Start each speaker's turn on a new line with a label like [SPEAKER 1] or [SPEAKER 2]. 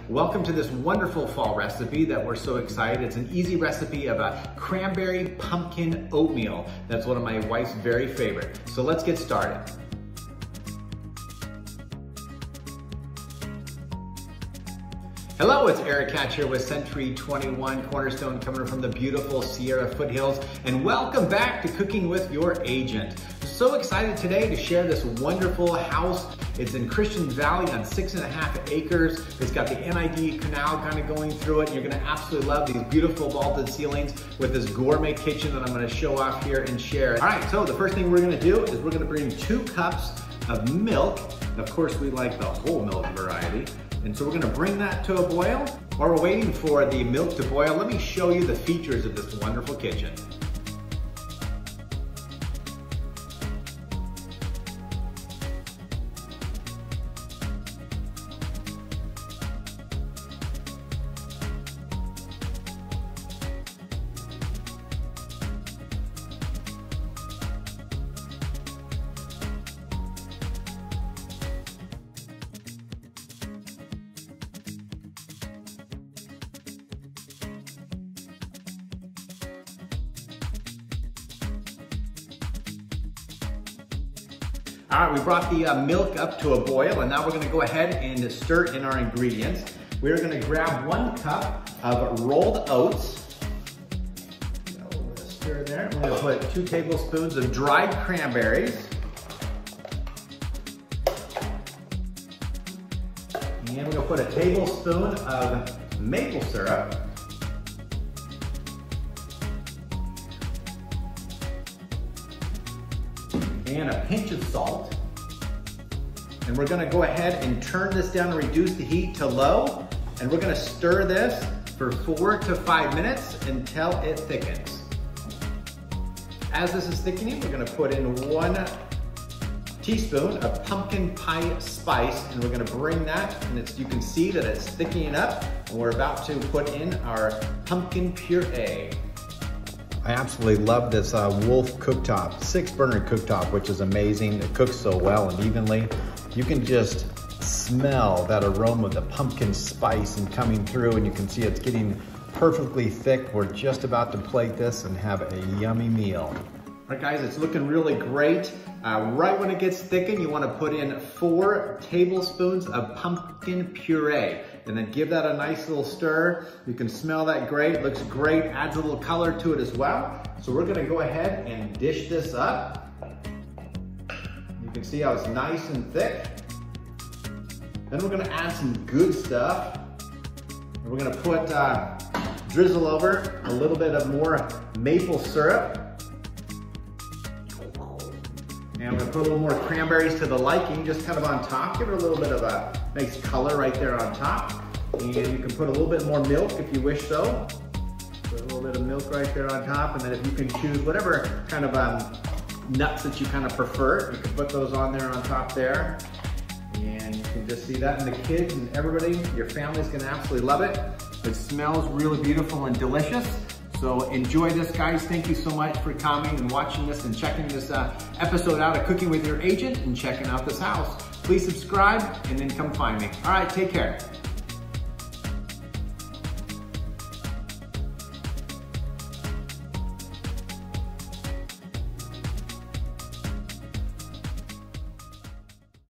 [SPEAKER 1] Welcome to this wonderful fall recipe that we're so excited. It's an easy recipe of a cranberry pumpkin oatmeal. That's one of my wife's very favorite. So let's get started. Hello, it's Eric Hatch here with Century 21 Cornerstone coming from the beautiful Sierra foothills, and welcome back to Cooking with Your Agent. So excited today to share this wonderful house. It's in Christian Valley on 6.5 acres. It's got the NID canal kind of going through it. You're gonna absolutely love these beautiful vaulted ceilings with this gourmet kitchen that I'm gonna show off here and share. All right, so the first thing we're gonna do is we're gonna bring 2 cups of milk. Of course, we like the whole milk variety. And so we're gonna bring that to a boil. While we're waiting for the milk to boil, let me show you the features of this wonderful kitchen. All right, we brought the milk up to a boil, and now we're gonna go ahead and stir in our ingredients. We're gonna grab 1 cup of rolled oats. Got a little bit of stir there. We're gonna put 2 tablespoons of dried cranberries. And we're gonna put a tablespoon of maple syrup. And a pinch of salt. And we're gonna go ahead and turn this down and reduce the heat to low. And we're gonna stir this for 4 to 5 minutes until it thickens. As this is thickening, we're gonna put in 1 teaspoon of pumpkin pie spice, and we're gonna bring that, and you can see that it's thickening up, and we're about to put in our pumpkin puree. I absolutely love this Wolf cooktop, 6-burner cooktop, which is amazing. It cooks so well and evenly. You can just smell that aroma of the pumpkin spice and coming through, and you can see it's getting perfectly thick. We're just about to plate this and have a yummy meal. All right, guys, it's looking really great. Right when it gets thickened, you wanna put in 4 tablespoons of pumpkin puree, and then give that a nice little stir. You can smell that great, looks great, adds a little color to it as well. So we're gonna go ahead and dish this up. You can see how it's nice and thick. Then we're gonna add some good stuff. And we're gonna put, drizzle over a little bit of more maple syrup. And I'm gonna put a little more cranberries to the liking, just kind of on top. Give it a little bit of a nice color right there on top. And you can put a little bit more milk if you wish so. Put a little bit of milk right there on top. And then if you can choose whatever kind of nuts that you kind of prefer, you can put those on there on top there. And you can just see that. And the kids and everybody, your family's gonna absolutely love it. It smells really beautiful and delicious. So enjoy this, guys. Thank you so much for coming and watching this and checking this episode out of Cooking with Your Agent and checking out this house. Please subscribe and then come find me. All right, take care.